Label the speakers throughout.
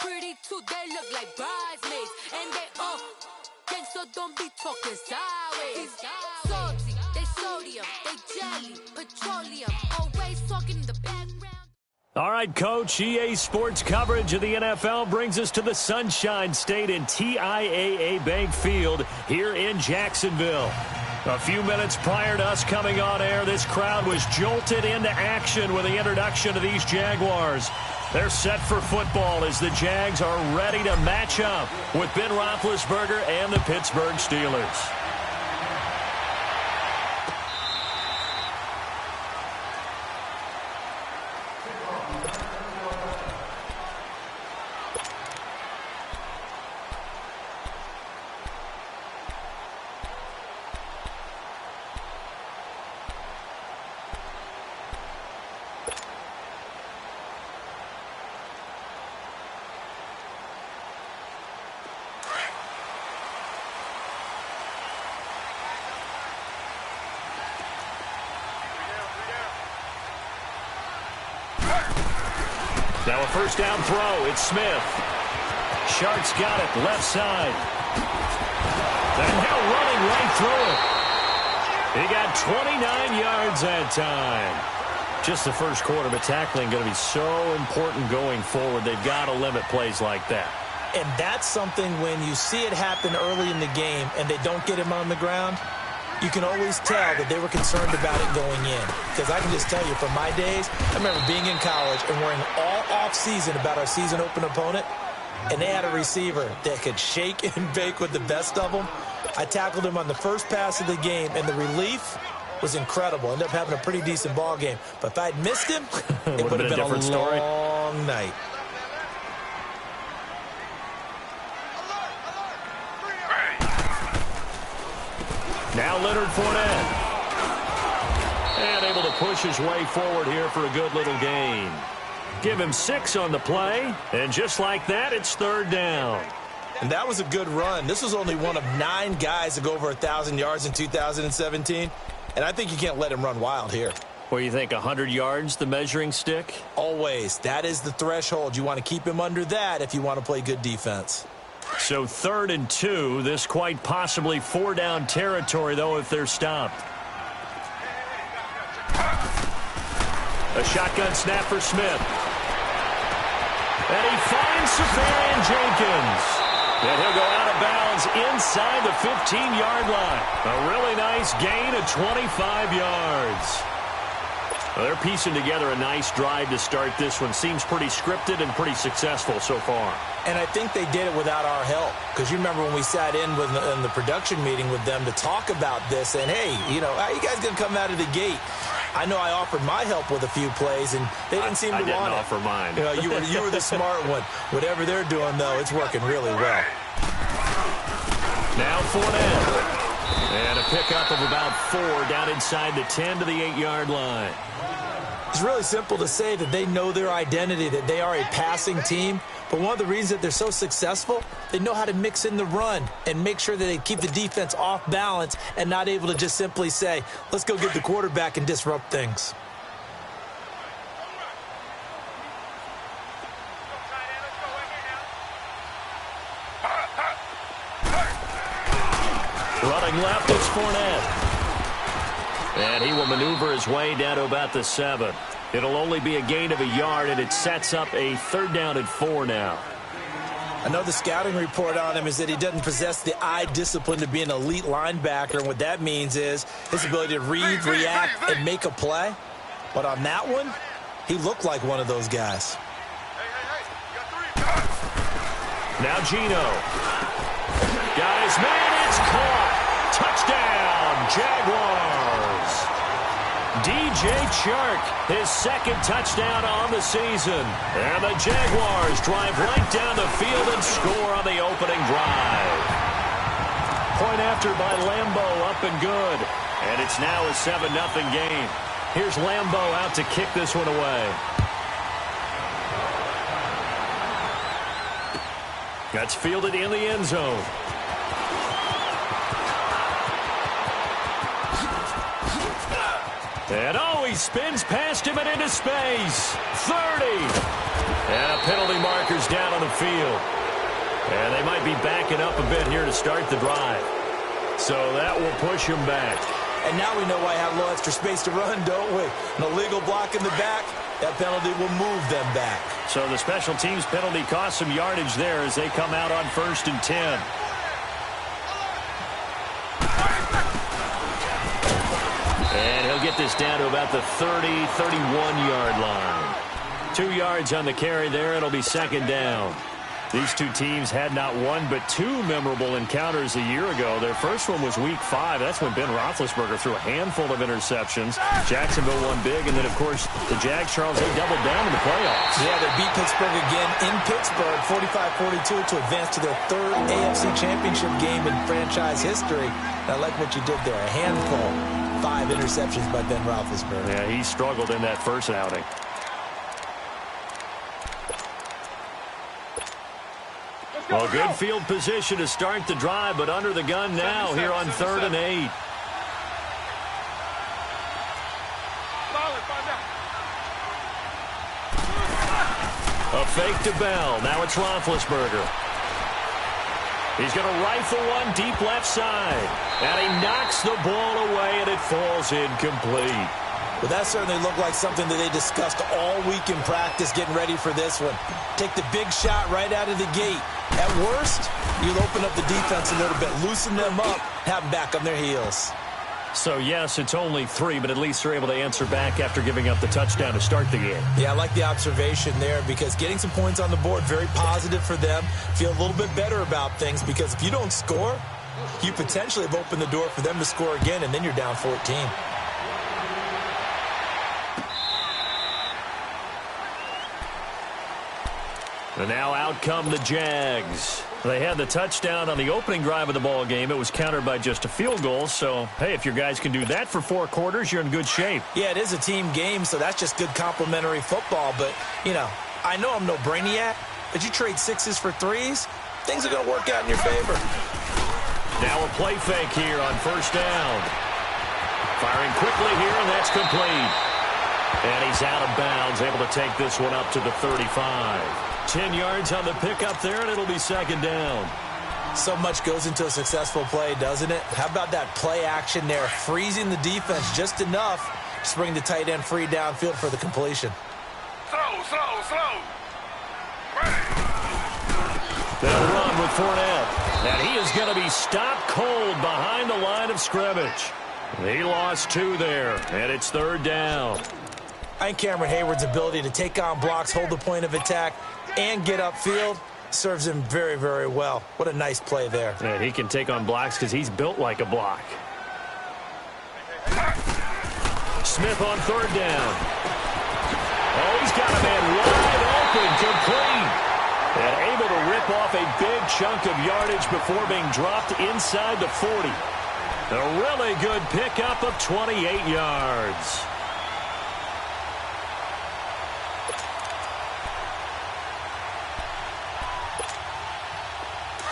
Speaker 1: pretty too, they look like bridesmaids. And they all gang, so don't be talking sideways. Salty, they sodium, they jelly, petroleum. Always talking in the background.
Speaker 2: All right, Coach, EA Sports coverage of the NFL brings us to the Sunshine State in TIAA Bank Field here in Jacksonville. A few minutes prior to us coming on air, this crowd was jolted into action with the introduction of these Jaguars. They're set for football as the Jags are ready to match up with Ben Roethlisberger and the Pittsburgh Steelers. Now a first down throw. It's Smith. Sharks got it left side. And now running right through it. He got 29 yards that time. Just the first quarter, but tackling going to be so important going forward. They've got to limit plays like that.
Speaker 3: And that's something when you see it happen early in the game and they don't get him on the ground, you can always tell that they were concerned about it going in. Because I can just tell you, from my days, I remember being in college and worrying all off-season about our season open opponent, and they had a receiver that could shake and bake with the best of them. I tackled him on the first pass of the game, and the relief was incredible. Ended up having a pretty decent ball game. But if I'd missed him, it would have been a long night.
Speaker 2: Now Leonard Fournette. And able to push his way forward here for a good little gain. Give him 6 on the play. And just like that, it's third down.
Speaker 3: And that was a good run. This was only one of 9 guys to go over 1,000 yards in 2017. And I think you can't let him run wild here.
Speaker 2: Where you think 100 yards, the measuring stick?
Speaker 3: Always. That is the threshold. You want to keep him under that if you want to play good defense.
Speaker 2: So 3rd and 2. This quite possibly 4-down territory, though, if they're stopped. A shotgun snap for Smith. And he finds Safarian-Jenkins. And he'll go out of bounds inside the 15-yard line. A really nice gain of 25 yards. Well, they're piecing together a nice drive to start this one. Seems pretty scripted and pretty successful so far.
Speaker 3: And I think they did it without our help. Because you remember when we sat in the production meeting with them to talk about this. And, hey, you know, how you guys going to come out of the gate? I know I offered my help with a few plays, and they didn't seem to want it.
Speaker 2: I didn't offer mine.
Speaker 3: You know, you were the smart one. Whatever they're doing, though, it's working really well.
Speaker 2: Now Fournette. And a pickup of about 4 down inside the 10 to the 8-yard line.
Speaker 3: It's really simple to say that they know their identity, that they are a passing team. But one of the reasons that they're so successful, they know how to mix in the run and make sure that they keep the defense off balance and not able to just simply say, let's go get the quarterback and disrupt things.
Speaker 2: Running left is Fournette. And he will maneuver his way down to about the 7. It'll only be a gain of a yard, and it sets up a 3rd down and 4 now.
Speaker 3: I know the scouting report on him is that he doesn't possess the eye discipline to be an elite linebacker, and what that means is his ability to read, react, and make a play. But on that one, he looked like one of those guys.
Speaker 2: Now Gino. Got his man, it's caught. Touchdown, Jaguars. DJ Chark, his 2nd touchdown on the season. And the Jaguars drive right down the field and score on the opening drive. Point after by Lambeau, up and good. And it's now a 7-0 game. Here's Lambeau out to kick this one away. That's fielded in the end zone. And he spins past him and into space. 30. And a penalty marker's down on the field. And they might be backing up a bit here to start the drive. So that will push him back.
Speaker 3: And now we know why I have a little extra space to run, don't we? An illegal block in the back, that penalty will move them back.
Speaker 2: So the special teams penalty cost some yardage there as they come out on 1st and 10. And he'll get this down to about the 30, 31-yard line. 2 yards on the carry there. It'll be 2nd down. These two teams had not one but 2 memorable encounters a year ago. Their first one was Week 5. That's when Ben Roethlisberger threw a handful of interceptions. Jacksonville won big, and then, of course, the Jags, Charles, they doubled down in the playoffs.
Speaker 3: Yeah, they beat Pittsburgh again in Pittsburgh, 45-42, to advance to their 3rd AFC Championship game in franchise history. I like what you did there. A handful. 5 interceptions by Ben Roethlisberger.
Speaker 2: Yeah, he struggled in that first outing. Well, good field position to start the drive, but under the gun now here on 3rd and 8. A fake to Bell. Now it's Roethlisberger. He's going to rifle one deep left side. And he knocks the ball away, and it falls incomplete.
Speaker 3: Well, that certainly looked like something that they discussed all week in practice, getting ready for this one. Take the big shot right out of the gate. At worst, you'll open up the defense a little bit, loosen them up, have them back on their heels.
Speaker 2: So, yes, it's only 3, but at least they're able to answer back after giving up the touchdown to start the game.
Speaker 3: Yeah, I like the observation there because getting some points on the board, very positive for them. Feel a little bit better about things because if you don't score, you potentially have opened the door for them to score again, and then you're down 14.
Speaker 2: And now out come the Jags. They had the touchdown on the opening drive of the ball game. It was countered by just a field goal. So, hey, if your guys can do that for 4 quarters, you're in good shape.
Speaker 3: Yeah, it is a team game, so that's just good complimentary football. But, you know, I know I'm no brainiac, but you trade 6s for 3s, things are going to work out in your favor.
Speaker 2: Now a play fake here on 1st down. Firing quickly here, and that's complete. And he's out of bounds, able to take this one up to the 35. 10 yards on the pickup there, and it'll be 2nd down.
Speaker 3: So much goes into a successful play, doesn't it? How about that play action there, freezing the defense just enough to bring the tight end free downfield for the completion.
Speaker 4: Slow.
Speaker 2: They'll run with Fournette, and he is going to be stopped cold behind the line of scrimmage. He lost 2 there, and it's 3rd down.
Speaker 3: I think Cameron Hayward's ability to take on blocks, hold the point of attack, and get upfield serves him very, very well. What a nice play there.
Speaker 2: And he can take on blocks because he's built like a block. Smith on 3rd down. Oh, he's got a man wide open, complete. And able to rip off a big chunk of yardage before being dropped inside the 40. A really good pickup of 28 yards.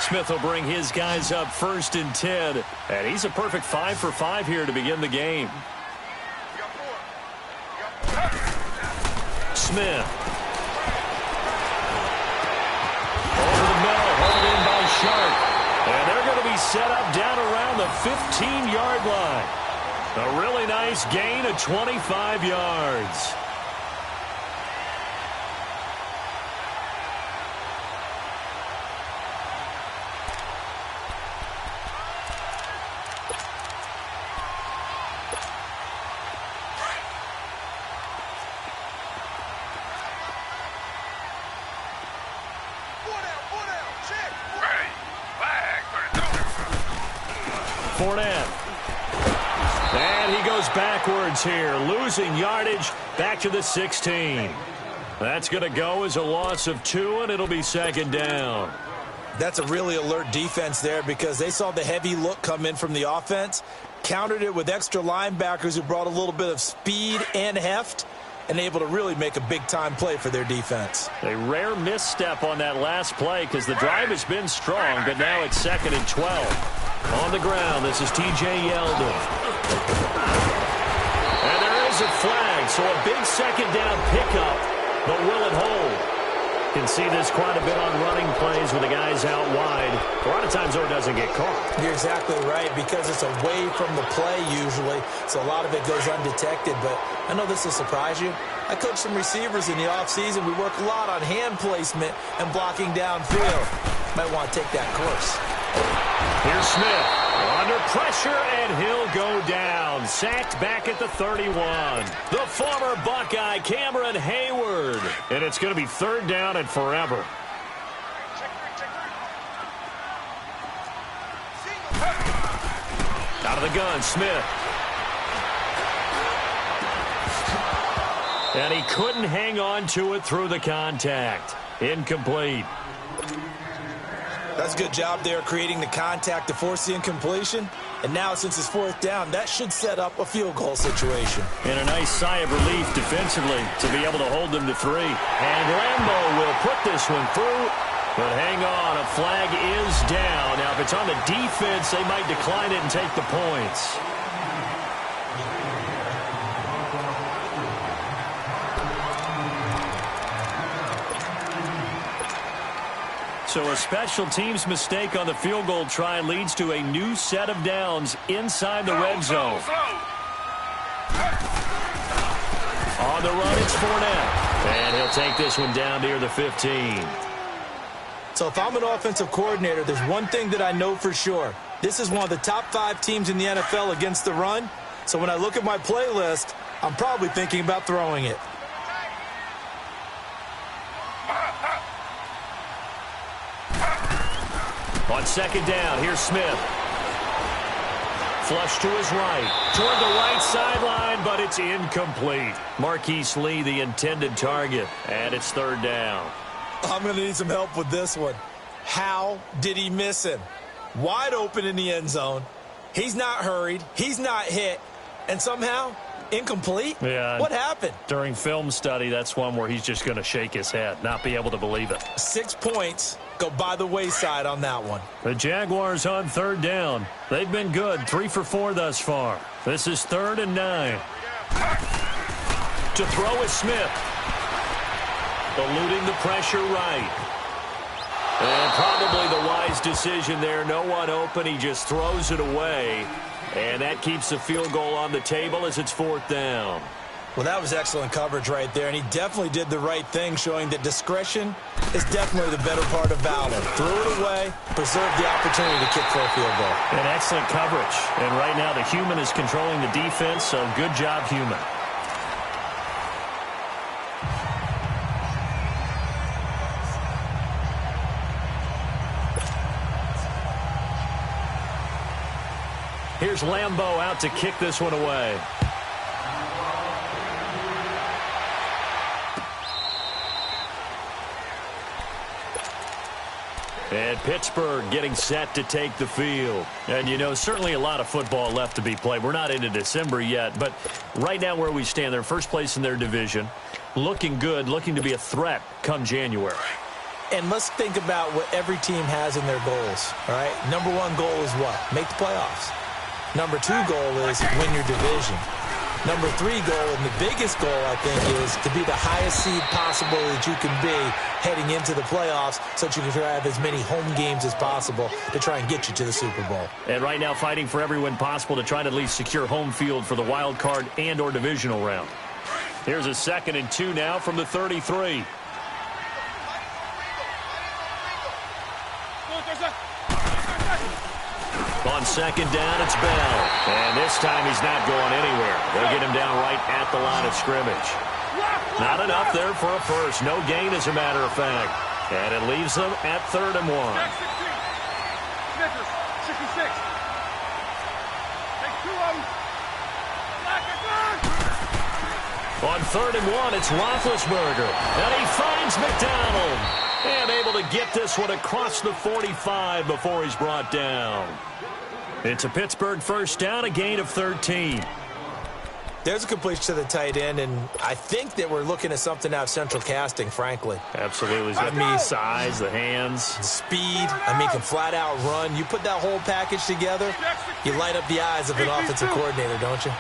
Speaker 2: Smith will bring his guys up 1st and 10. And he's a perfect 5 for 5 here to begin the game. Smith. Over the middle, hauled in by Sharp. And they're going to be set up down around the 15-yard line. A really nice gain of 25 yards. Fournette. And he goes backwards here, losing yardage back to the 16. That's going to go as a loss of 2, and it'll be 2nd down.
Speaker 3: That's a really alert defense there because they saw the heavy look come in from the offense, countered it with extra linebackers who brought a little bit of speed and heft, and able to really make a big-time play for their defense.
Speaker 2: A rare misstep on that last play because the drive has been strong, but now it's 2nd and 12. On the ground, this is T.J. Yeldon. And there a flag, so a big second down pickup, but will it hold? Can see this quite a bit on running plays with the guys out wide. A lot of times, though, it doesn't get caught.
Speaker 3: You're exactly right, because it's away from the play usually, so a lot of it goes undetected. But I know this will surprise you. I coach some receivers in the offseason. We work a lot on hand placement and blocking downfield. Might want to take that course.
Speaker 2: Here's Smith. Under pressure, and he'll go down. Sacked back at the 31. The former Buckeye, Cameron Hayward. And it's going to be third down and forever. Out of the gun, Smith. And he couldn't hang on to it through the contact. Incomplete.
Speaker 3: That's a good job there, creating the contact to force the incompletion. And now, since it's fourth down, that should set up a field goal situation.
Speaker 2: And a nice sigh of relief defensively to be able to hold them to 3. And Lambeau will put this one through. But hang on, a flag is down. Now, if it's on the defense, they might decline it and take the points. So a special teams mistake on the field goal try leads to a new set of downs inside the red zone. On the run, it's Fournette. And he'll take this one down near the 15.
Speaker 3: So if I'm an offensive coordinator, there's one thing that I know for sure. This is one of the top 5 teams in the NFL against the run. So when I look at my playlist, I'm probably thinking about throwing it.
Speaker 2: On second down, here's Smith. Flush to his right. Toward the right sideline, but it's incomplete. Marquise Lee, the intended target, and it's third down.
Speaker 3: I'm going to need some help with this one. How did he miss him? Wide open in the end zone. He's not hurried. He's not hit. And somehow, incomplete?
Speaker 2: Yeah.
Speaker 3: What happened?
Speaker 2: During film study, that's one where he's just going to shake his head, not be able to believe it.
Speaker 3: 6 points go by the wayside on that one.
Speaker 2: The Jaguars on third down. They've been good, 3 for 4 thus far. This is 3rd and 9. To throw is Smith. Eluding the pressure right. And probably the wise decision there. No one open. He just throws it away. And that keeps the field goal on the table as it's 4th down.
Speaker 3: Well, that was excellent coverage right there, and he definitely did the right thing, showing that discretion is definitely the better part of valor. Threw it away, preserved the opportunity to kick for a field goal.
Speaker 2: And excellent coverage. And right now the human is controlling the defense, so good job, human. Here's Lambeau out to kick this one away. And Pittsburgh getting set to take the field. And, you know, certainly a lot of football left to be played. We're not into December yet, but right now where we stand, they're first place in their division. Looking good, looking to be a threat come January.
Speaker 3: And let's think about what every team has in their goals, all right? Number 1 goal is what? Make the playoffs. Number 2 goal is win your division. Number 3 goal, and the biggest goal, I think, is to be the highest seed possible that you can be heading into the playoffs so that you can have as many home games as possible to try and get you to the Super Bowl.
Speaker 2: And right now fighting for every win possible to try to at least secure home field for the wild card and or divisional round. Here's a 2nd and 2 now from the 33. On second down, it's Bell. And this time he's not going anywhere. They'll get him down right at the line of scrimmage. Not enough there for a first. No gain, as a matter of fact. And it leaves them at 3rd and 1. On 3rd and 1, it's Roethlisberger. And he finds McDonald. And able to get this one across the 45 before he's brought down. It's a Pittsburgh first down, a gain of 13.
Speaker 3: There's a completion to the tight end, and I think that we're looking at something out of central casting, frankly.
Speaker 2: Absolutely. He's got the size, the hands.
Speaker 3: Speed. I mean, can flat out run. You put that whole package together, you light up the eyes of an offensive coordinator, don't you?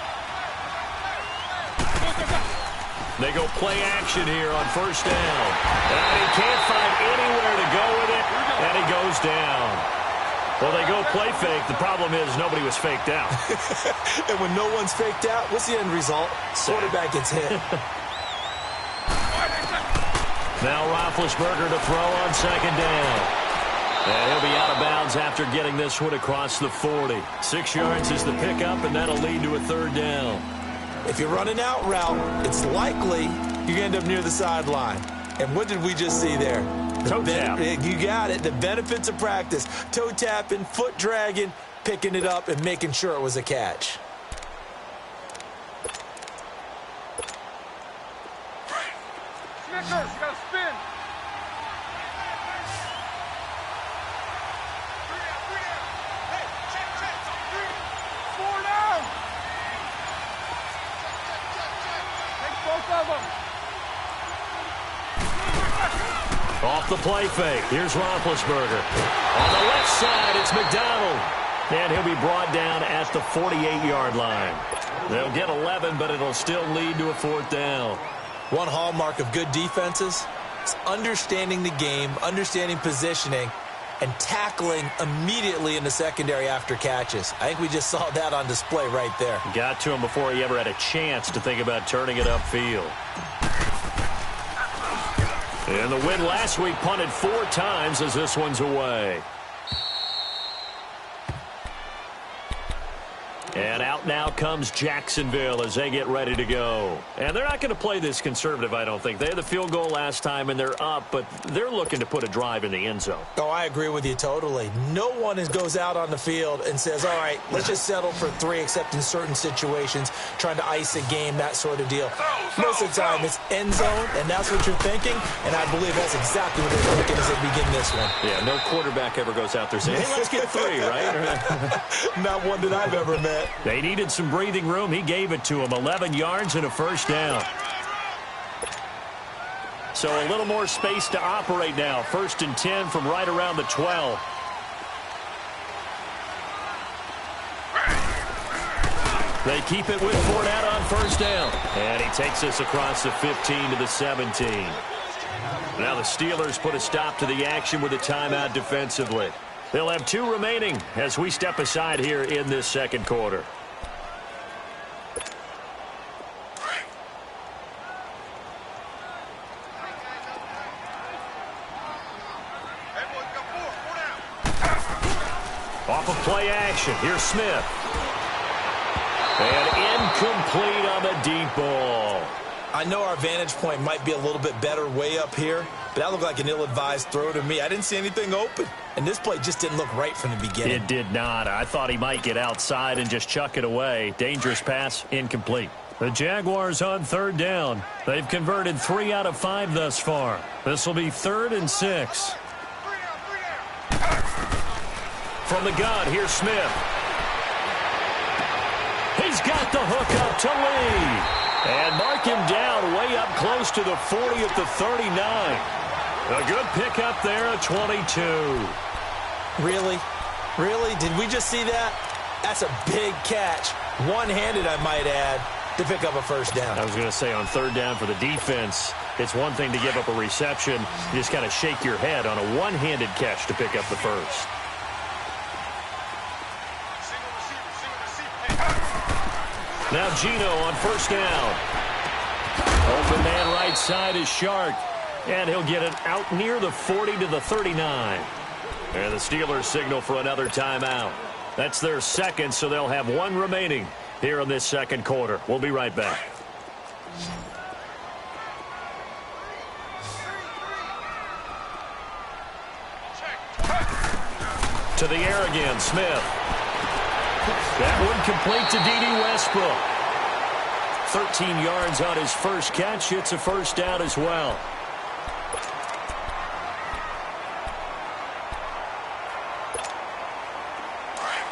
Speaker 2: They go play action here on first down. And he can't find anywhere to go with it, and he goes down. Well, they go play fake. The problem is nobody was faked out.
Speaker 3: And when no one's faked out, what's the end result? Quarterback gets hit.
Speaker 2: Now Roethlisberger to throw on second down. And he'll be out of bounds after getting this one across the 40. 6 yards is the pickup, and that'll lead to a third down.
Speaker 3: If you're running out route, it's likely you end up near the sideline. And what did we just see there?
Speaker 2: Toe tap.
Speaker 3: You got it. The benefits of practice. Toe tapping, foot dragging, picking it up, and making sure it was a catch.
Speaker 4: Snickers, you gotta spin. Hey, check. 4 down. Take both of them.
Speaker 2: Off the play fake. Here's Roethlisberger. On the left side, it's McDonald. And he'll be brought down at the 48-yard line. They'll get 11, but it'll still lead to a fourth down.
Speaker 3: One hallmark of good defenses is understanding the game, understanding positioning, and tackling immediately in the secondary after catches. I think we just saw that on display right there.
Speaker 2: Got to him before he ever had a chance to think about turning it upfield. And the win last week punted 4 times as this one's away. And out now comes Jacksonville as they get ready to go. And they're not going to play this conservative, I don't think. They had the field goal last time, and they're up, but they're looking to put a drive in the end zone.
Speaker 3: Oh, I agree with you totally. No one goes out on the field and says, all right, let's just settle for 3, except in certain situations, trying to ice a game, that sort of deal. Most of the time, it's end zone, and that's what you're thinking, and I believe that's exactly what they're thinking as they begin this one.
Speaker 2: Yeah, no quarterback ever goes out there saying, hey, let's get 3, right?
Speaker 3: Not one that I've ever met.
Speaker 2: They needed some breathing room. He gave it to them. 11 yards and a first down. So a little more space to operate now. 1st and 10 from right around the 12. They keep it with Fournette on first down. And he takes us across the 15 to the 17. Now the Steelers put a stop to the action with a timeout defensively. They'll have 2 remaining as we step aside here in this second quarter. Off of play action. Here's Smith. And incomplete on the deep ball.
Speaker 3: I know our vantage point might be a little bit better way up here, but that looked like an ill-advised throw to me. I didn't see anything open, and this play just didn't look right from the beginning.
Speaker 2: It did not. I thought he might get outside and just chuck it away. Dangerous pass, incomplete. The Jaguars on 3rd down. They've converted 3 out of 5 thus far. This will be 3rd and 6. From the gun, here's Smith. He's got the hook up to Lee. And mark him down way up close to the 40 at the 39. A good pickup there at 22.
Speaker 3: Really? Really? Did we just see that? That's a big catch. One-handed, I might add, to pick up a first down.
Speaker 2: I was going to say on 3rd down for the defense, it's one thing to give up a reception. You just kind of shake your head on a one-handed catch to pick up the first. Now Gino on first down. Open man right side is Shark. And he'll get it out near the 40 to the 39. And the Steelers signal for another timeout. That's their second, so they'll have 1 remaining here in this second quarter. We'll be right back. To the air again, Smith. That one complete to D.D. Westbrook. 13 yards on his first catch. It's a first down as well.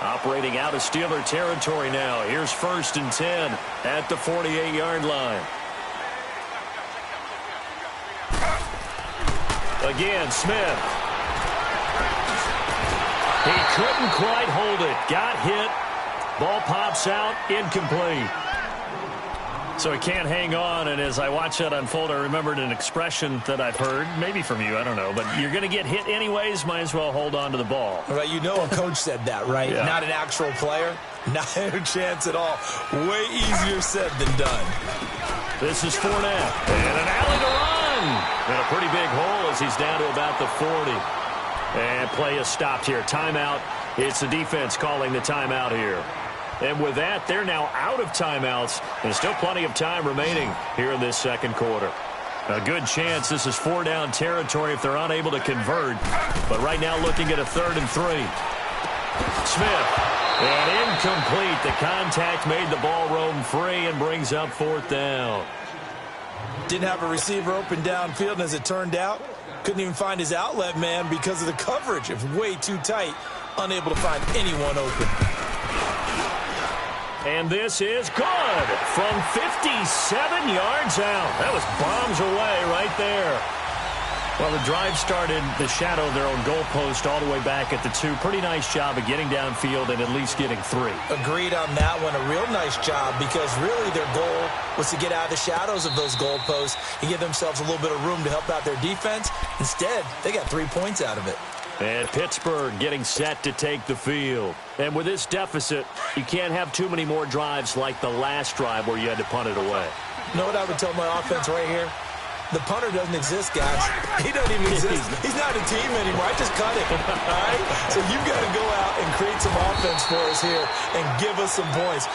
Speaker 2: Operating out of Steeler territory now. Here's 1st and 10 at the 48-yard line. Again, Smith. He couldn't quite hold it. Got hit. Ball pops out. Incomplete. So he can't hang on, and as I watch that unfold, I remembered an expression that I've heard, maybe from you, I don't know, but you're going to get hit anyways, might as well hold on to the ball.
Speaker 3: Right, you know a coach said that, right?
Speaker 2: Yeah.
Speaker 3: Not an actual player. Not a chance at all. Way easier said than done.
Speaker 2: This is Fournette, and an alley to run. And a pretty big hole as he's down to about the 40. And play is stopped here. Timeout. It's the defense calling the timeout here. And with that, they're now out of timeouts. There's still plenty of time remaining here in this second quarter. A good chance this is 4-down territory if they're unable to convert. But right now looking at a 3rd and 3. Smith. And incomplete. The contact made the ball roam free and brings up 4th down.
Speaker 3: Didn't have a receiver open downfield, and as it turned out, couldn't even find his outlet man because of the coverage. It was way too tight. Unable to find anyone open.
Speaker 2: And this is good from 57 yards out. That was bombs away right there. Well, the drive started the shadow of their own goalpost all the way back at the 2. Pretty nice job of getting downfield and at least getting 3.
Speaker 3: Agreed on that one. A real nice job because really their goal was to get out of the shadows of those goalposts and give themselves a little bit of room to help out their defense. Instead, they got 3 points out of it.
Speaker 2: And Pittsburgh getting set to take the field. And with this deficit, you can't have too many more drives like the last drive where you had to punt it away.
Speaker 3: You know what I would tell my offense right here? The punter doesn't exist, guys. He doesn't even exist. He's not a team anymore. I just cut him. All right? So you've got to go out and create some offense for us here and give us some points.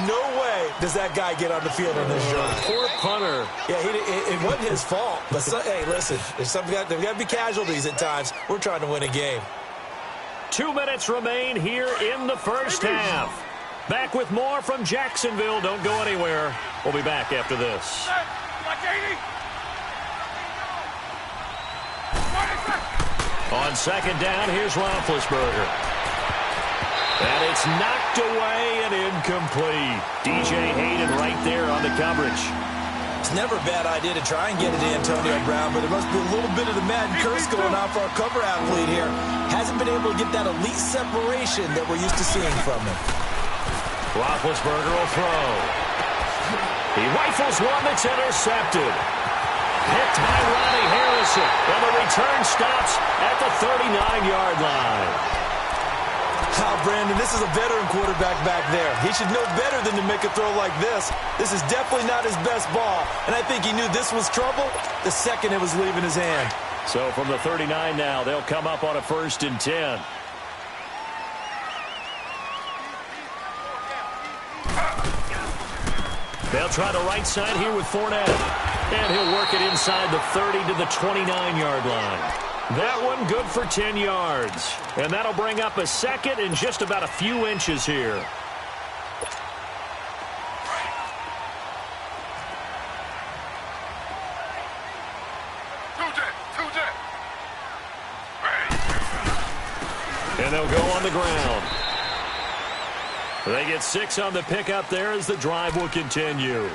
Speaker 3: No way does that guy get on the field on this drive.
Speaker 2: Poor punter.
Speaker 3: Yeah, it wasn't his fault. But, hey, listen, there's got to be casualties at times. We're trying to win a game.
Speaker 2: 2 minutes remain here in the first half. Back with more from Jacksonville. Don't go anywhere. We'll be back after this. On second down, here's Roethlisberger. And it's knocked away and incomplete. DJ Hayden right there on the coverage.
Speaker 3: It's never a bad idea to try and get it to Antonio Brown, but there must be a little bit of the Madden curse going on for our cover athlete here. Hasn't been able to get that elite separation that we're used to seeing from him.
Speaker 2: Roethlisberger will throw. He rifles one that's intercepted. Hit by Ronnie Harrison, and the return stops at the 39-yard line.
Speaker 3: Brandon, this is a veteran quarterback back there. He should know better than to make a throw like this. This is definitely not his best ball, and I think he knew this was trouble the second it was leaving his hand.
Speaker 2: So from the 39 now, they'll come up on a 1st and 10. They'll try the right side here with Fournette. And he'll work it inside the 30 to the 29-yard line. That one good for 10 yards. And that'll bring up a 2nd and just about a few inches here. And they'll go on the ground. They get 6 on the pickup there as the drive will continue.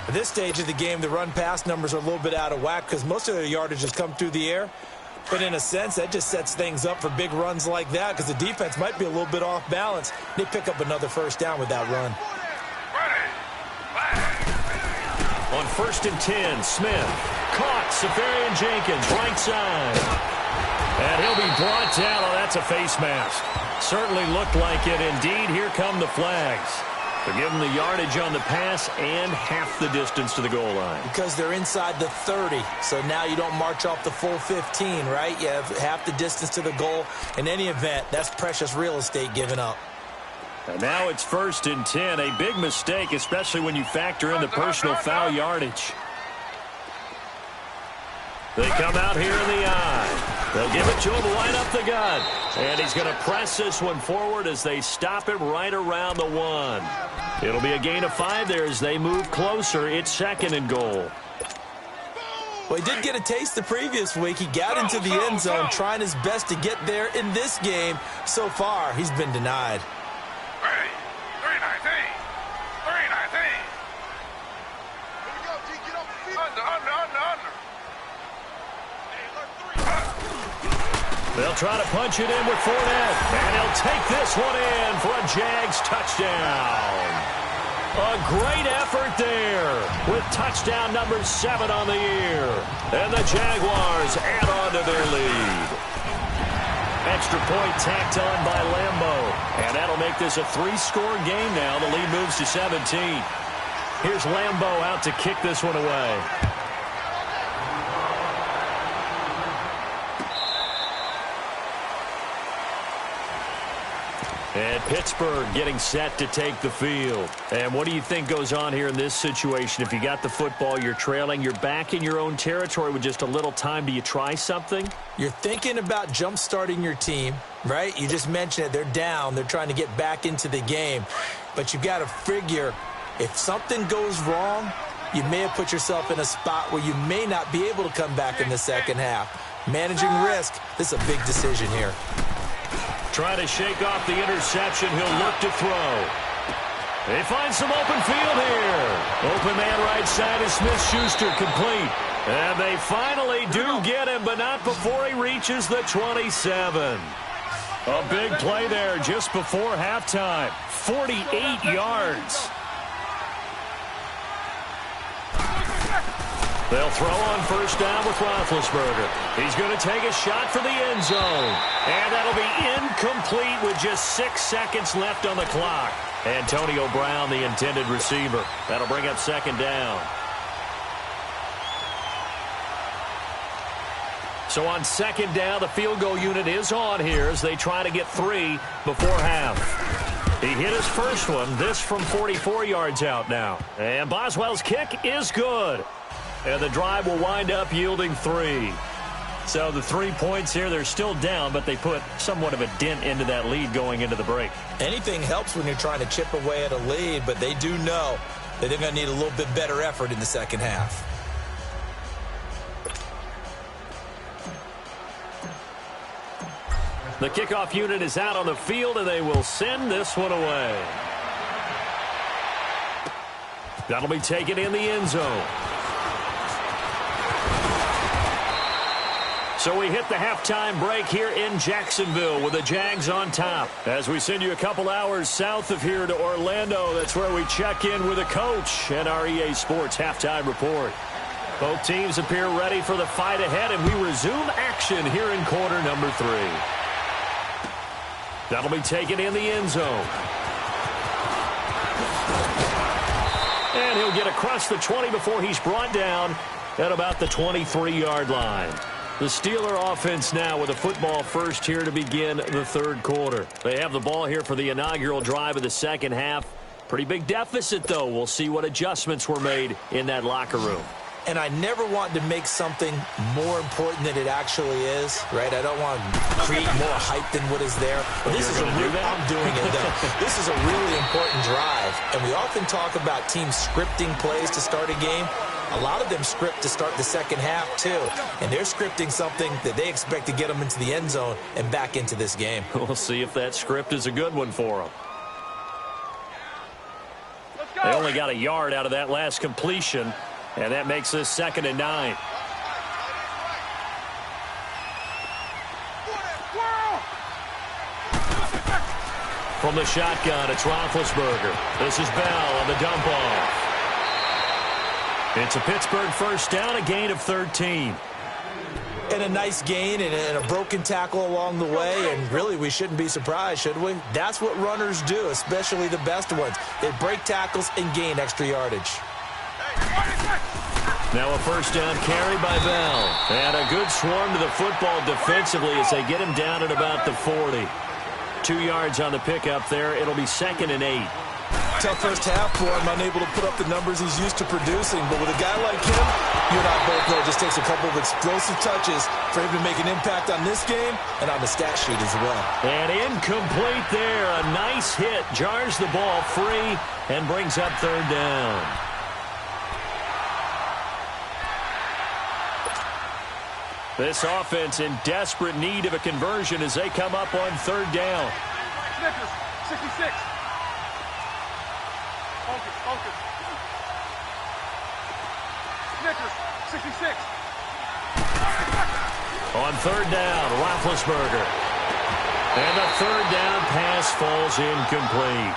Speaker 3: At this stage of the game, the run-pass numbers are a little bit out of whack because most of their yardage has come through the air. But in a sense, that just sets things up for big runs like that because the defense might be a little bit off balance. They pick up another 1st down with that run.
Speaker 2: On 1st and 10, Smith caught. Safarian Jenkins, right side. And he'll be brought down. Oh, that's a face mask. Certainly looked like it. Indeed, here come the flags. They're giving the yardage on the pass and half the distance to the goal line.
Speaker 3: Because they're inside the 30, so now you don't march off the full 15, right? You have half the distance to the goal. In any event, that's precious real estate given up.
Speaker 2: And now it's 1st and 10. A big mistake, especially when you factor in the personal foul yardage. They come out here in the eye. They'll give it to him right up the gut. And he's going to press this one forward as they stop him right around the 1. It'll be a gain of 5 there as they move closer. It's 2nd and goal.
Speaker 3: Well, he did get a taste the previous week. He got into the end zone trying his best to get there in this game. So far, he's been denied.
Speaker 4: 319.
Speaker 2: They'll try to punch it in with Fournette. And he'll take this one in for a Jags touchdown. A great effort there with touchdown number 7 on the year. And the Jaguars add on to their lead. Extra point tacked on by Lambeau. And that'll make this a 3-score game now. The lead moves to 17. Here's Lambeau out to kick this one away. And Pittsburgh getting set to take the field. And what do you think goes on here in this situation? If you got the football, you're trailing, you're back in your own territory with just a little time. Do you try something?
Speaker 3: You're thinking about jump-starting your team, right? You just mentioned it. They're down. They're trying to get back into the game. But you've got to figure if something goes wrong, you may have put yourself in a spot where you may not be able to come back in the second half. Managing risk, this is a big decision here.
Speaker 2: Trying to shake off the interception. He'll look to throw. They find some open field here. Open man right side is Smith-Schuster, complete. And they finally do get him, but not before he reaches the 27. A big play there just before halftime. 48 yards. They'll throw on first down with Roethlisberger. He's going to take a shot for the end zone. And that'll be incomplete with just 6 seconds left on the clock. Antonio Brown, the intended receiver. That'll bring up second down. So on second down, the field goal unit is on here as they try to get 3 before half. He hit his first one. This from 44 yards out now. And Boswell's kick is good. And the drive will wind up yielding 3. So the 3 points here, they're still down, but they put somewhat of a dent into that lead going into the break.
Speaker 3: Anything helps when you're trying to chip away at a lead, but they do know that they're going to need a little bit better effort in the second half.
Speaker 2: The kickoff unit is out on the field, and they will send this one away. That'll be taken in the end zone. So we hit the halftime break here in Jacksonville with the Jags on top. As we send you a couple hours south of here to Orlando, that's where we check in with the coach and our EA Sports halftime report. Both teams appear ready for the fight ahead, and we resume action here in quarter number 3. That'll be taken in the end zone. And he'll get across the 20 before he's brought down at about the 23-yard line. The Steeler offense now with a football first here to begin the third quarter. They have the ball here for the inaugural drive of the second half. Pretty big deficit, though. We'll see what adjustments were made in that locker room.
Speaker 3: And I never want to make something more important than it actually is, right? I don't want to create more hype than what is there. But this is I'm doing it, though. This is a really important drive. And we often talk about teams scripting plays to start a game. A lot of them script to start the second half, too. And they're scripting something that they expect to get them into the end zone and back into this game.
Speaker 2: We'll see if that script is a good one for them. They only got a yard out of that last completion, and that makes this 2nd and 9. From the shotgun, it's Roethlisberger. This is Bell on the dump off. It's a Pittsburgh first down, a gain of 13.
Speaker 3: And a nice gain and a broken tackle along the way, and really we shouldn't be surprised, should we? That's what runners do, especially the best ones. They break tackles and gain extra yardage.
Speaker 2: Now a first down carry by Bell. And a good swarm to the football defensively as they get him down at about the 40. 2 yards on the pickup there. It'll be 2nd and 8.
Speaker 3: Tough first half for him, unable to put up the numbers he's used to producing. But with a guy like him, you and I both know it just takes a couple of explosive touches for him to make an impact on this game and on the stat sheet as well.
Speaker 2: And incomplete there. A nice hit. Jars the ball free and brings up 3rd down. This offense in desperate need of a conversion as they come up on 3rd down.
Speaker 4: Snickers, 66. Focus. Snickers, 66.
Speaker 2: On 3rd down, Roethlisberger. And the 3rd down pass falls incomplete.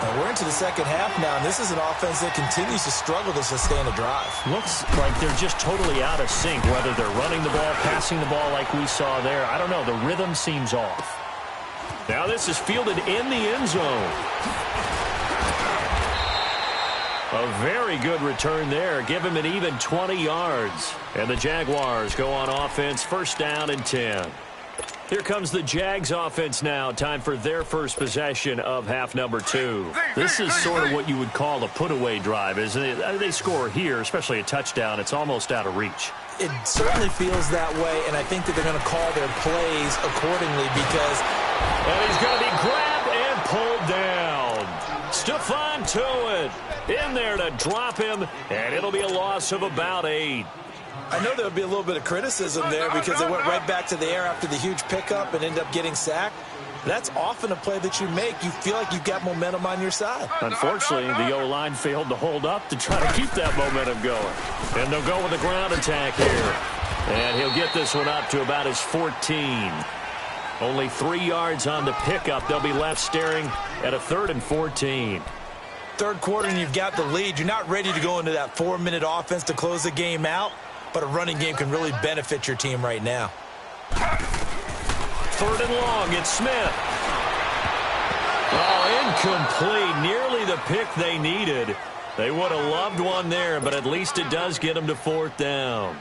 Speaker 3: We're into the second half now, and this is an offense that continues to struggle to sustain a drive.
Speaker 2: Looks like they're just totally out of sync, whether they're running the ball, passing the ball like we saw there. I don't know. The rhythm seems off. Now this is fielded in the end zone. A very good return there. Give him an even 20 yards. And the Jaguars go on offense, first down and 10. Here comes the Jags offense now. Time for their first possession of half number 2. This is sort of what you would call a put-away drive, isn't it? They score here, especially a touchdown. It's almost out of reach.
Speaker 3: It certainly feels that way, and I think that they're going to call their plays accordingly because...
Speaker 2: And he's going to be grabbed and pulled down. Stephon Tuitt in there to drop him, and it'll be a loss of about 8.
Speaker 3: I know there would be a little bit of criticism there because they went right back to the air after the huge pickup and ended up getting sacked. That's often a play that you make. You feel like you've got momentum on your side.
Speaker 2: Unfortunately, the O-line failed to hold up to try to keep that momentum going. And they'll go with a ground attack here. And he'll get this one up to about his 14. Only 3 yards on the pickup. They'll be left staring at a 3rd and 14.
Speaker 3: Third quarter and you've got the lead. You're not ready to go into that 4-minute offense to close the game out. But a running game can really benefit your team right now.
Speaker 2: 3rd and long, it's Smith. Oh, incomplete. Nearly the pick they needed. They would have loved one there, but at least it does get them to 4th down.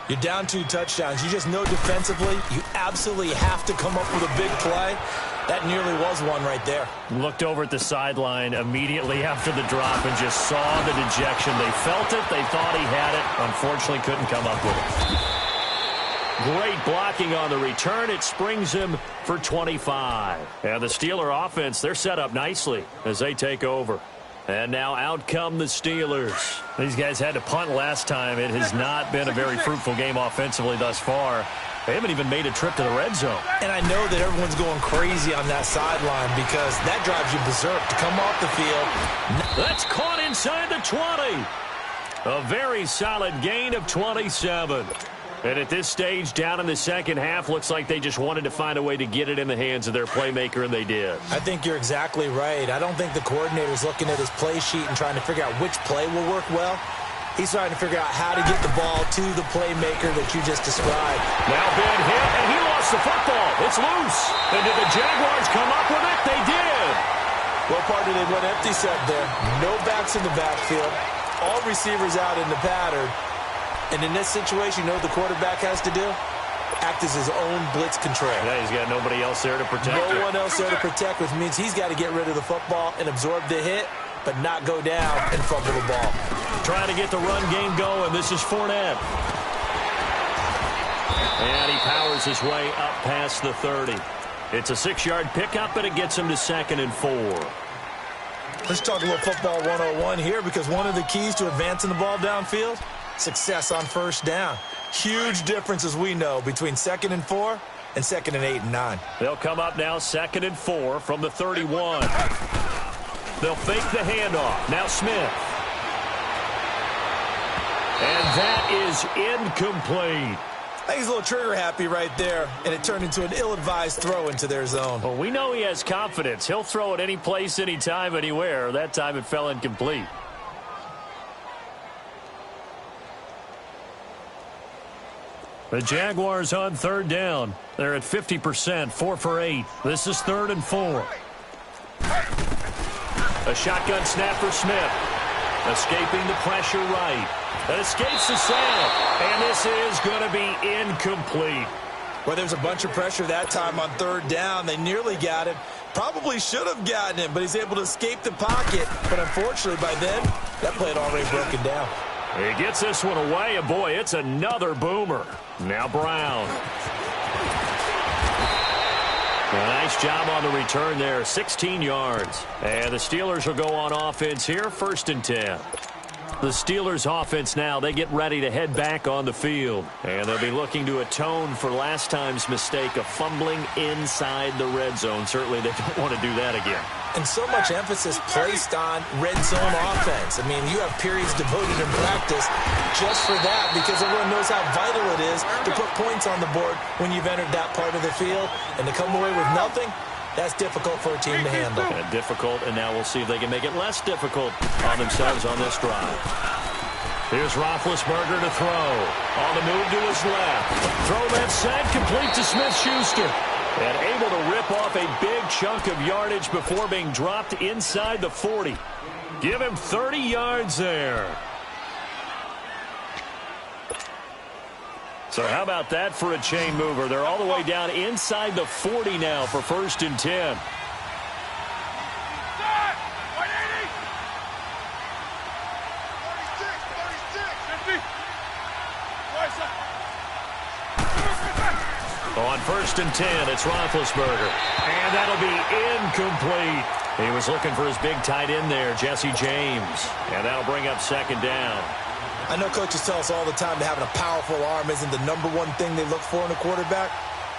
Speaker 3: You're down 2 touchdowns. You just know defensively you absolutely have to come up with a big play. That nearly was one right there.
Speaker 2: Looked over at the sideline immediately after the drop and just saw the dejection. They felt it. They thought he had it. Unfortunately, couldn't come up with it. Great blocking on the return. It springs him for 25. And the Steeler offense, they're set up nicely as they take over. And now out come the Steelers. These guys had to punt last time. It has not been a very fruitful game offensively thus far. They haven't even made a trip to the red zone.
Speaker 3: And I know that everyone's going crazy on that sideline because that drives you berserk to come off the field.
Speaker 2: That's caught inside the 20. A very solid gain of 27. And at this stage, down in the second half, looks like they just wanted to find a way to get it in the hands of their playmaker, and they did.
Speaker 3: I think you're exactly right. I don't think the coordinator's looking at his play sheet and trying to figure out which play will work well. He's trying to figure out how to get the ball to the playmaker that you just described.
Speaker 2: Now Ben hit, and he lost the football. It's loose. And did the Jaguars come up with it? They did.
Speaker 3: Well, partner, they went empty set there. No backs in the backfield. All receivers out in the pattern. And in this situation, you know what the quarterback has to do? Act as his own blitz control.
Speaker 2: Yeah, he's got nobody else there to protect.
Speaker 3: No one else there to protect, which means he's got to get rid of the football and absorb the hit, but not go down and fumble the ball.
Speaker 2: Trying to get the run game going. This is Fournette. And he powers his way up past the 30. It's a 6-yard pickup, and it gets him to 2nd and 4.
Speaker 3: Let's talk a little football 101 here because one of the keys to advancing the ball downfield, success on first down. Huge difference, as we know, between 2nd and 4 and 2nd and 8 and 9.
Speaker 2: They'll come up now 2nd and 4 from the 31. They'll fake the handoff. Now Smith. And that is incomplete.
Speaker 3: I think he's a little trigger happy right there, and it turned into an ill-advised throw into their zone.
Speaker 2: Well, we know he has confidence. He'll throw it any place, anytime, anywhere. That time it fell incomplete. The Jaguars on 3rd down. They're at 50%, 4 for 8. This is 3rd and 4. A shotgun snap for Smith. Escaping the pressure right. That escapes the sack. And this is going to be incomplete.
Speaker 3: Well, there's a bunch of pressure that time on 3rd down. They nearly got him. Probably should have gotten him, but he's able to escape the pocket. But unfortunately, by then, that play had already broken down.
Speaker 2: He gets this one away, and boy, it's another boomer. Now Brown. A nice job on the return there, 16 yards. And the Steelers will go on offense here, 1st and 10. The Steelers offense now, they get ready to head back on the field. And they'll be looking to atone for last time's mistake of fumbling inside the red zone. Certainly they don't want to do that again.
Speaker 3: And so much emphasis placed on red zone offense. I mean, you have periods devoted in practice just for that because everyone knows how vital it is to put points on the board when you've entered that part of the field. And to come away with nothing, That's difficult for a team to handle.
Speaker 2: And difficult, and now we'll see if they can make it less difficult on themselves on this drive. Here's Roethlisberger to throw. On the move to his left. Throw left side, complete to Smith-Schuster. And able to rip off a big chunk of yardage before being dropped inside the 40. Give him 30 yards there. So how about that for a chain mover? They're all the way down inside the 40 now for 1st and 10. On 1st and 10, it's Roethlisberger. And that'll be incomplete. He was looking for his big tight end there, Jesse James. And that'll bring up 2nd down.
Speaker 3: I know coaches tell us all the time that having a powerful arm isn't the #1 thing they look for in a quarterback.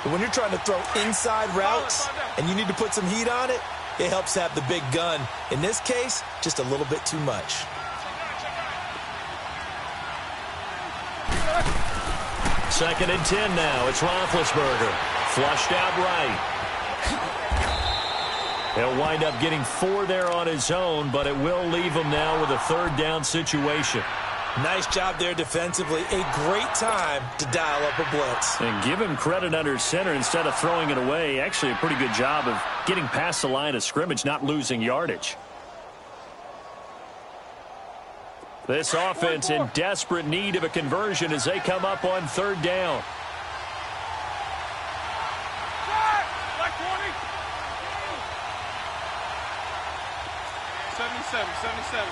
Speaker 3: But when you're trying to throw inside routes and you need to put some heat on it, it helps have the big gun. In this case, just a little bit too much.
Speaker 2: Second and 10 now. It's Roethlisberger. Flushed out right. He'll wind up getting 4 there on his own, but it will leave him now with a 3rd down situation.
Speaker 3: Nice job there defensively. A great time to dial up a blitz.
Speaker 2: And give him credit under center instead of throwing it away. Actually a pretty good job of getting past the line of scrimmage, not losing yardage. This offense in desperate need of a conversion as they come up on 3rd down.
Speaker 4: Like 20. 77.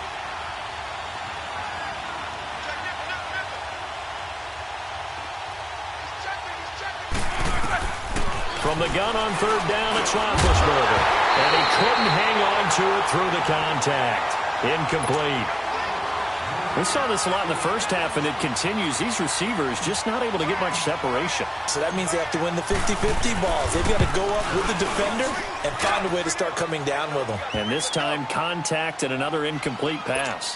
Speaker 2: From the gun on 3rd down, it's Roethlisberger. And he couldn't hang on to it through the contact. Incomplete. We saw this a lot in the first half, and it continues. These receivers just not able to get much separation.
Speaker 3: So that means they have to win the 50-50 balls. They've got to go up with the defender and find a way to start coming down with them.
Speaker 2: And this time, contact and another incomplete pass.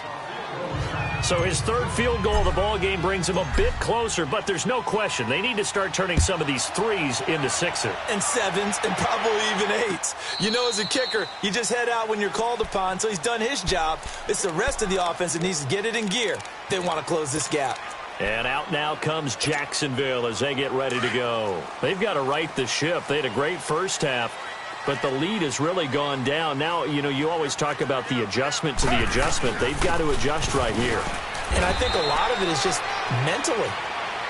Speaker 2: So his 3rd field goal of the ball game brings him a bit closer, but there's no question they need to start turning some of these 3s into 6s.
Speaker 3: And 7s and probably even 8s. You know, as a kicker, you just head out when you're called upon, so he's done his job. It's the rest of the offense that needs to get it in gear. They want to close this gap.
Speaker 2: And out now comes Jacksonville as they get ready to go. They've got to right the ship. They had a great first half, but the lead has really gone down. Now, you know, you always talk about the adjustment to the adjustment. They've got to adjust right here.
Speaker 3: And I think a lot of it is just mentally.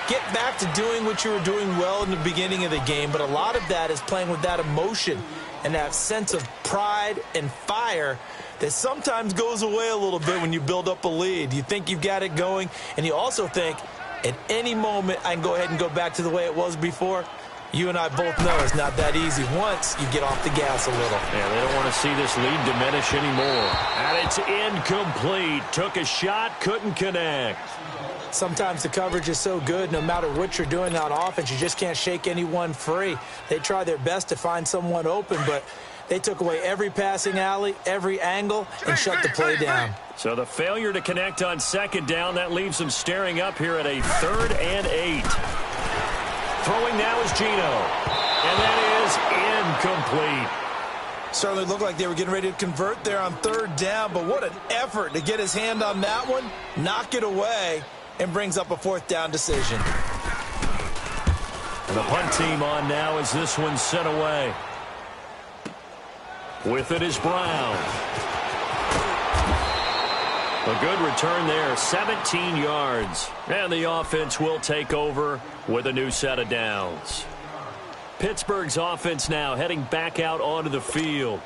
Speaker 3: Get back to doing what you were doing well in the beginning of the game, but a lot of that is playing with that emotion and that sense of pride and fire that sometimes goes away a little bit when you build up a lead. You think you've got it going, and you also think at any moment I can go ahead and go back to the way it was before. You and I both know it's not that easy once you get off the gas a little.
Speaker 2: Yeah, they don't want to see this lead diminish anymore. And it's incomplete. Took a shot, couldn't connect.
Speaker 3: Sometimes the coverage is so good, no matter what you're doing on offense, you just can't shake anyone free. They try their best to find someone open, but they took away every passing alley, every angle, and shut the play down.
Speaker 2: So the failure to connect on 2nd down, that leaves them staring up here at a 3rd and 8. Throwing now is Geno. And that is incomplete.
Speaker 3: Certainly looked like they were getting ready to convert there on 3rd down, but what an effort to get his hand on that one, knock it away, and brings up a 4th down decision.
Speaker 2: And the punt team on now as this one's sent away. With it is Brown. A good return there, 17 yards. And the offense will take over with a new set of downs. Pittsburgh's offense now heading back out onto the field.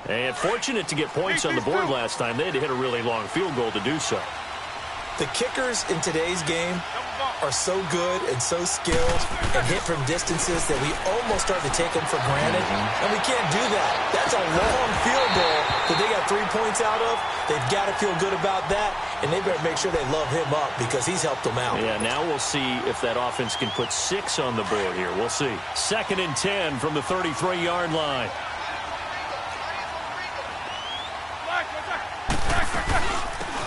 Speaker 2: And fortunate to get points on the board last time. They had to hit a really long field goal to do so.
Speaker 3: The kickers in today's game are so good and so skilled and hit from distances that we almost start to take them for granted. And we can't do that. That's a long field goal that they got 3 points out of. They've got to feel good about that, and they better make sure they love him up because he's helped them out.
Speaker 2: Yeah, now we'll see if that offense can put 6 on the board here. We'll see. 2nd and 10 from the 33-yard line.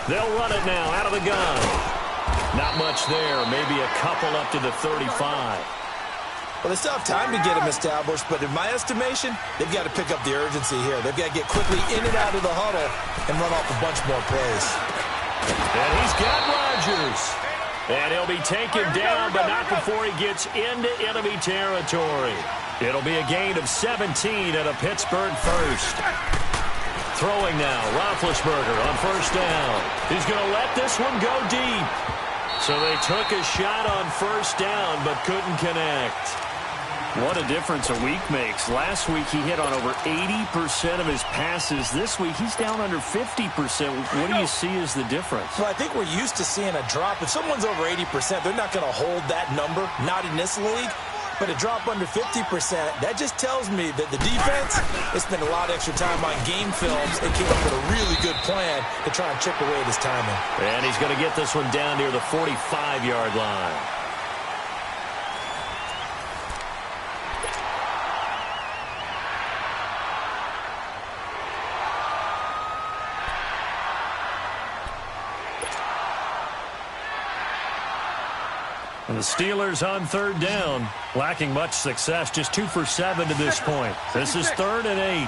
Speaker 2: They'll run it now out of the gun. Not much there. Maybe a couple up to the 35.
Speaker 3: Well, they still have time to get him established, but in my estimation, they've got to pick up the urgency here. They've got to get quickly in and out of the huddle and run off a bunch more plays.
Speaker 2: And he's got Rodgers. And he'll be taken down, but not before he gets into enemy territory. It'll be a gain of 17 at a Pittsburgh first. Throwing now, Roethlisberger on first down. He's going to let this one go deep. So they took a shot on first down, but couldn't connect. What a difference a week makes. Last week he hit on over 80% of his passes. This week he's down under 50%. What do you see as the difference?
Speaker 3: Well, I think we're used to seeing a drop. If someone's over 80%, they're not going to hold that number, not in this league. But a drop under 50%, that just tells me that the defense has spent a lot of extra time on game films and came up with a really good plan to try and chip away at his timing.
Speaker 2: And he's going to get this one down near the 45-yard line. And the Steelers on third down, lacking much success, just 2 for 7 to this point. This is 3rd and 8.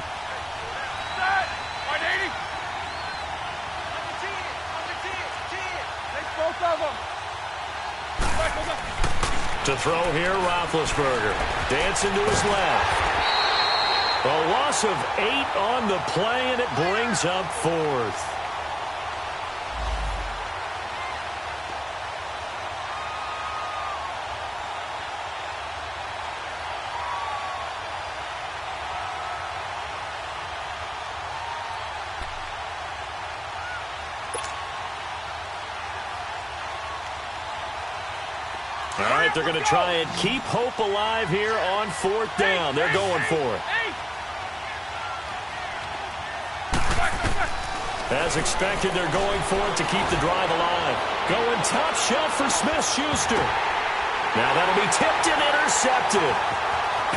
Speaker 2: To throw here, Roethlisberger. Dancing to his left. A loss of 8 on the play, and it brings up 4th. All right, they're going to try and keep hope alive here on 4th down. They're going for it. As expected, they're going for it to keep the drive alive. Going top shelf for Smith-Schuster. Now that'll be tipped and intercepted.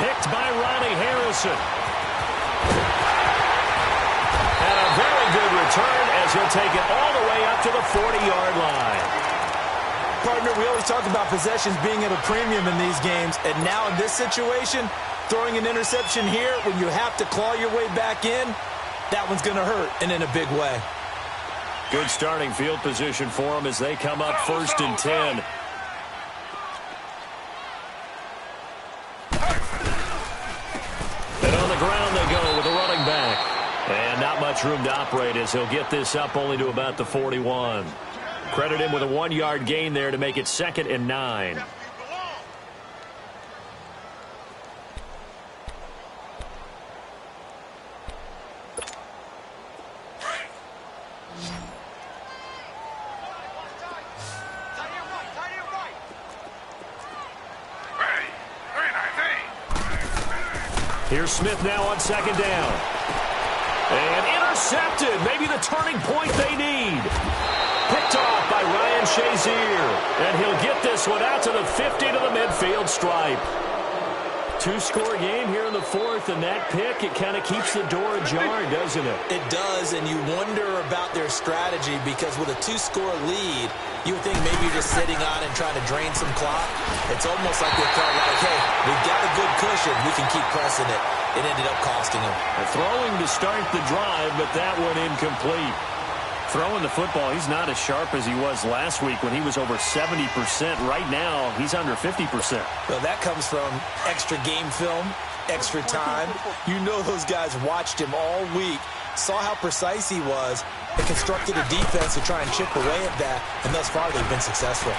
Speaker 2: Picked by Ronnie Harrison. And a very good return as he'll take it all the way up to the 40-yard line.
Speaker 3: Partner, we always talk about possessions being at a premium in these games, and now in this situation, throwing an interception here when you have to claw your way back in, that one's going to hurt, and in a big way.
Speaker 2: Good starting field position for them as they come up 1st and 10. And on the ground they go with the running back. And not much room to operate as he'll get this up only to about the 41. Credit him with a 1-yard gain there to make it 2nd and 9. Here's Smith now on 2nd down. And intercepted. Maybe the turning point they need. Picked off by Ryan Shazier. And he'll get this one out to the 50 to the midfield stripe. 2-score game here in the 4th, and that pick, it kind of keeps the door ajar, doesn't it?
Speaker 3: It does, and you wonder about their strategy because with a 2-score lead, you would think maybe you're just sitting on and trying to drain some clock. It's almost like they felt like, hey, we've got a good cushion. We can keep pressing it. It ended up costing them.
Speaker 2: Throwing to start the drive, but that one incomplete. Throwing the football, he's not as sharp as he was last week when he was over 70%. Right now, he's under 50%.
Speaker 3: Well, that comes from extra game film, extra time. You know those guys watched him all week, saw how precise he was, and constructed a defense to try and chip away at that, and thus far they've been successful.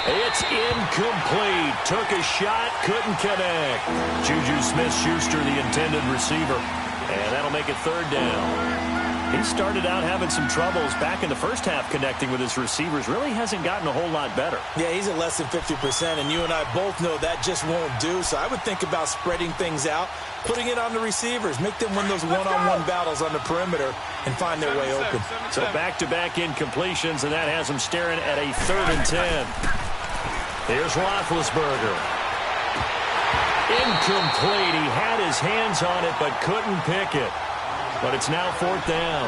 Speaker 2: It's incomplete. Took a shot, couldn't connect. Juju Smith-Schuster, the intended receiver. And that'll make it 3rd down. He started out having some troubles back in the first half connecting with his receivers. Really hasn't gotten a whole lot better.
Speaker 3: Yeah, he's at less than 50%, and you and I both know that just won't do. So I would think about spreading things out, putting it on the receivers, make them win those one-on-one battles on the perimeter and find their way open.
Speaker 2: So back-to-back incompletions, and that has him staring at a 3rd and 10. Here's Roethlisberger. Incomplete. He had his hands on it but couldn't pick it. But it's now 4th down.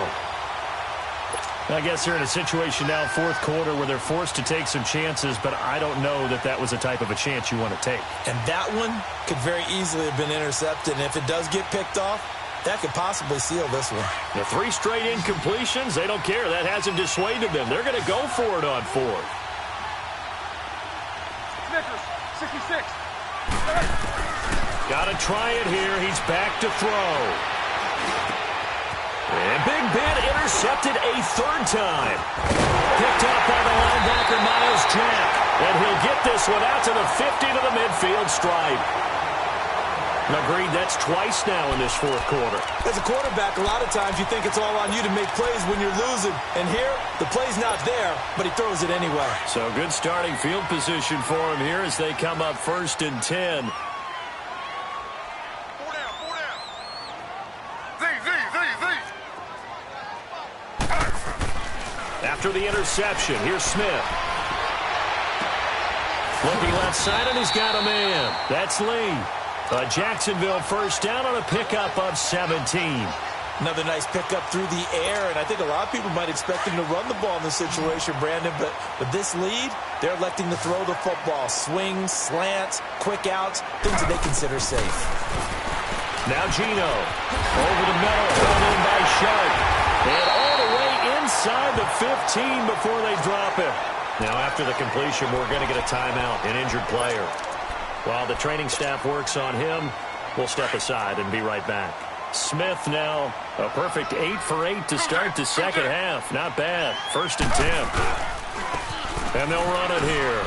Speaker 2: I guess they're in a situation now, fourth quarter, where they're forced to take some chances, but I don't know that that was the type of a chance you want to take.
Speaker 3: And that one could very easily have been intercepted, and if it does get picked off, that could possibly seal this one.
Speaker 2: The 3 straight incompletions, they don't care. That hasn't dissuaded them. They're going to go for it on fourth.
Speaker 4: Snickers, 66.
Speaker 2: Got to try it here. He's back to throw. And Big Ben intercepted a third time. Picked up by the linebacker, Miles Jack. And he'll get this one out to the 50 to the midfield stripe. Agreed, that's twice now in this fourth quarter.
Speaker 3: As a quarterback, a lot of times you think it's all on you to make plays when you're losing. And here, the play's not there, but he throws it anyway.
Speaker 2: So good starting field position for him here as they come up 1st and 10. After the interception, here's Smith. Looking left side, and he's got a man. That's Lee. A Jacksonville first down on a pickup of 17.
Speaker 3: Another nice pickup through the air, and I think a lot of people might expect him to run the ball in this situation, Brandon, but with this lead, they're electing to throw the football. Swings, slants, quick outs, things that they consider safe.
Speaker 2: Now Gino. Over the middle, held in by Shark. And all the way inside the 15 before they drop him. Now after the completion, we're going to get a timeout, an injured player. While the training staff works on him, we'll step aside and be right back. Smith now, a perfect 8 for 8 to start the second half. Not bad. 1st and 10. And they'll run it here.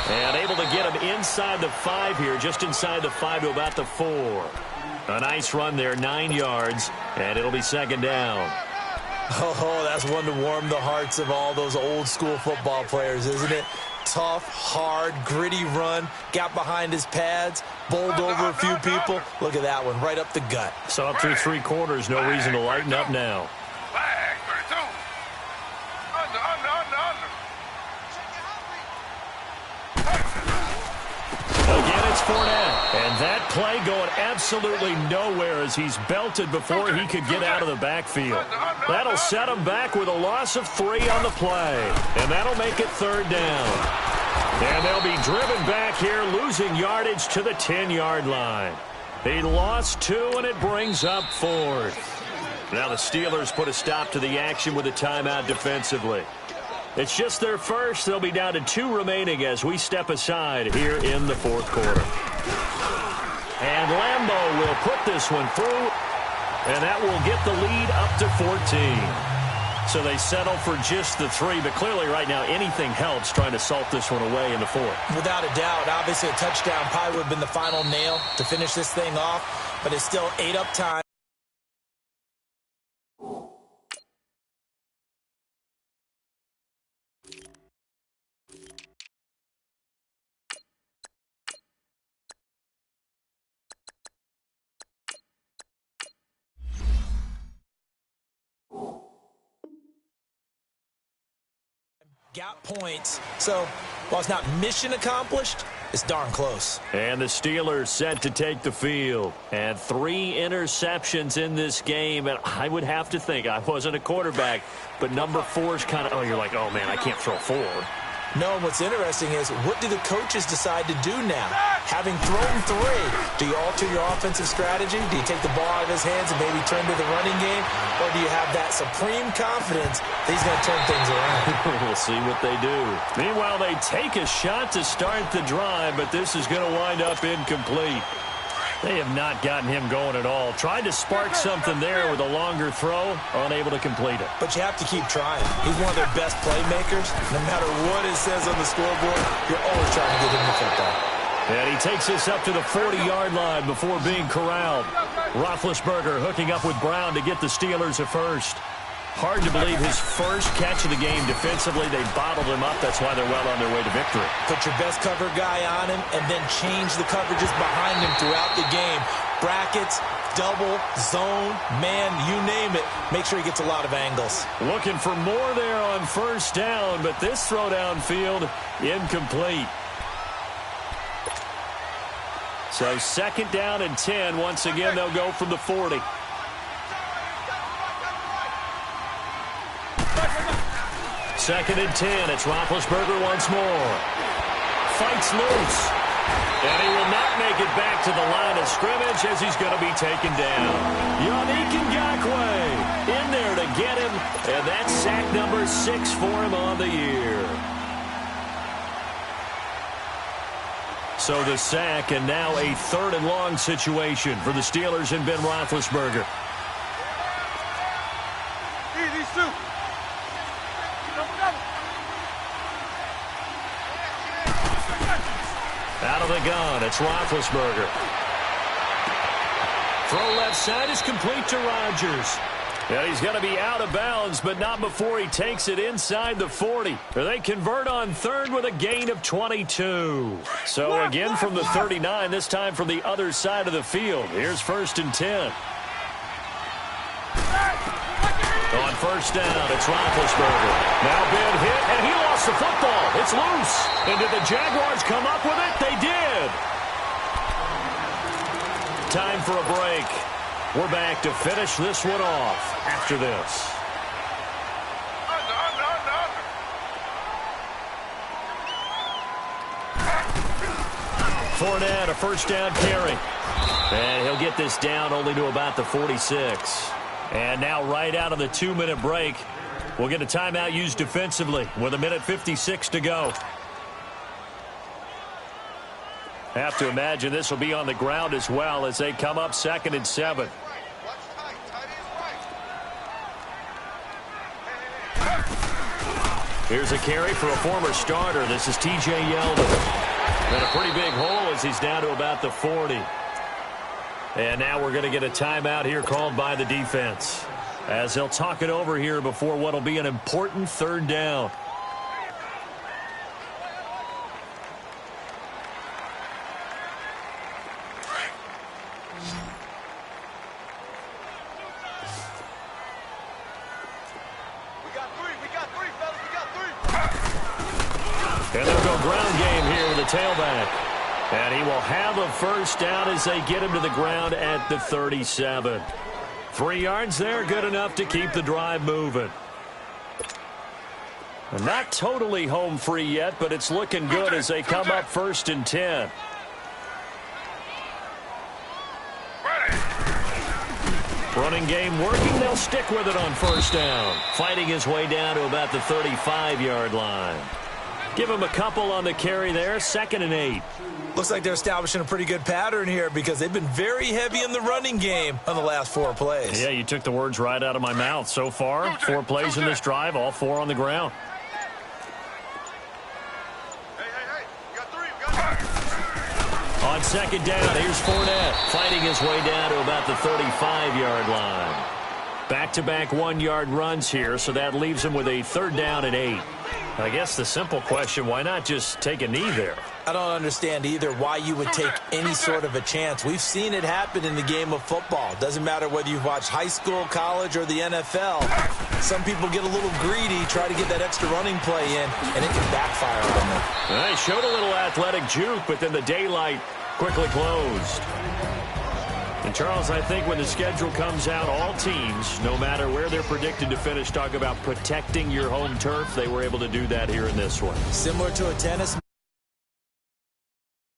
Speaker 2: And able to get him inside the 5 here, just inside the 5 to about the 4. A nice run there, 9 yards, and it'll be 2nd down.
Speaker 3: Oh, that's one to warm the hearts of all those old school football players, isn't it? Tough, hard, gritty run, got behind his pads, bowled over a few people. Look at that one, right up the gut.
Speaker 2: So up through 3 quarters, no reason to lighten up now.
Speaker 4: Flag, 32. Under.
Speaker 2: Again, it's Fournette. And that play going absolutely nowhere as he's belted before he could get out of the backfield. That'll set him back with a loss of 3 on the play. And that'll make it 3rd down. And they'll be driven back here, losing yardage to the 10-yard line. He lost 2, and it brings up 4th. Now the Steelers put a stop to the action with a timeout defensively. It's just their first. They'll be down to 2 remaining as we step aside here in the 4th quarter. And Lambeau will put this one through, and that will get the lead up to 14. So they settle for just the 3, but clearly right now anything helps trying to salt this one away in the 4th.
Speaker 3: Without a doubt, obviously a touchdown probably would have been the final nail to finish this thing off, but it's still 8 up time. Got points, so while it's not mission accomplished, it's darn close.
Speaker 2: And the Steelers set to take the field. And 3 interceptions in this game, and I would have to think, I wasn't a quarterback, but number 4 is kind of, oh, you're like, oh, man, I can't throw 4.
Speaker 3: No, and what's interesting is, what do the coaches decide to do now? Having thrown 3, do you alter your offensive strategy? Do you take the ball out of his hands and maybe turn to the running game? Or do you have that supreme confidence that he's going to turn things around?
Speaker 2: We'll see what they do. Meanwhile, they take a shot to start the drive, but this is going to wind up incomplete. They have not gotten him going at all. Tried to spark something there with a longer throw, unable to complete it.
Speaker 3: But you have to keep trying. He's one of their best playmakers. No matter what it says on the scoreboard, you're always trying to get him the football.
Speaker 2: And he takes us up to the 40-yard line before being corralled. Roethlisberger hooking up with Brown to get the Steelers a first. Hard to believe his first catch of the game defensively. They bottled him up. That's why they're well on their way to victory.
Speaker 3: Put your best cover guy on him and then change the coverages behind him throughout the game. Brackets, double, zone, man, you name it. Make sure he gets a lot of angles.
Speaker 2: Looking for more there on first down, but this throw downfield incomplete. So 2nd down and 10. Once again, they'll go from the 40. 2nd and 10. It's Roethlisberger once more. Fights loose. And he will not make it back to the line of scrimmage as he's going to be taken down. Yannick Ngakoue in there to get him. And that's sack number 6 for him on the year. So the sack, and now a 3rd and long situation for the Steelers and Ben Roethlisberger.
Speaker 4: These two.
Speaker 2: Out of the gun, it's Roethlisberger. Throw left side is complete to Rodgers. And he's going to be out of bounds, but not before he takes it inside the 40. They convert on 3rd with a gain of 22. So again from the 39, this time from the other side of the field. Here's 1st and 10. On 1st down, it's Roethlisberger. Now Ben hit, and he lost the football. It's loose. And did the Jaguars come up with it? They did. Time for a break. We're back to finish this one off after this. Fournette, a 1st down carry. And he'll get this down only to about the 46. And now right out of the 2-minute break, we'll get a timeout used defensively with 1:56 to go. Have to imagine this will be on the ground as well as they come up 2nd and 7. Here's a carry for a former starter. This is T.J. Yeldon. And a pretty big hole as he's down to about the 40. And now we're going to get a timeout here called by the defense, as they'll talk it over here before what will be an important 3rd down. And they'll go ground game here with the tailback. And he will have a 1st down as they get him to the ground at the 37. 3 yards there, good enough to keep the drive moving. Not totally home free yet, but it's looking good as they come up 1st and 10. Running game working. They'll stick with it on 1st down. Fighting his way down to about the 35-yard line. Give him a couple on the carry there. 2nd and 8.
Speaker 3: Looks like they're establishing a pretty good pattern here because they've been very heavy in the running game on the last 4 plays.
Speaker 2: Yeah, you took the words right out of my mouth. So far, 4 plays in this drive, all 4 on the ground.
Speaker 4: Hey, you got 3, you got 3.
Speaker 2: On 2nd down, here's Fournette fighting his way down to about the 35-yard line. Back-to-back 1-yard runs here, so that leaves him with a 3rd down and 8. I guess the simple question, why not just take a knee there?
Speaker 3: I don't understand either why you would take any sort of a chance. We've seen it happen in the game of football. Doesn't matter whether you've watched high school, college, or the NFL. Some people get a little greedy, try to get that extra running play in, and it can backfire on them.
Speaker 2: They showed a little athletic juke, but then the daylight quickly closed. And, Charles, I think when the schedule comes out, all teams, no matter where they're predicted to finish, talk about protecting your home turf. They were able to do that here in this one.
Speaker 3: Similar to a tennis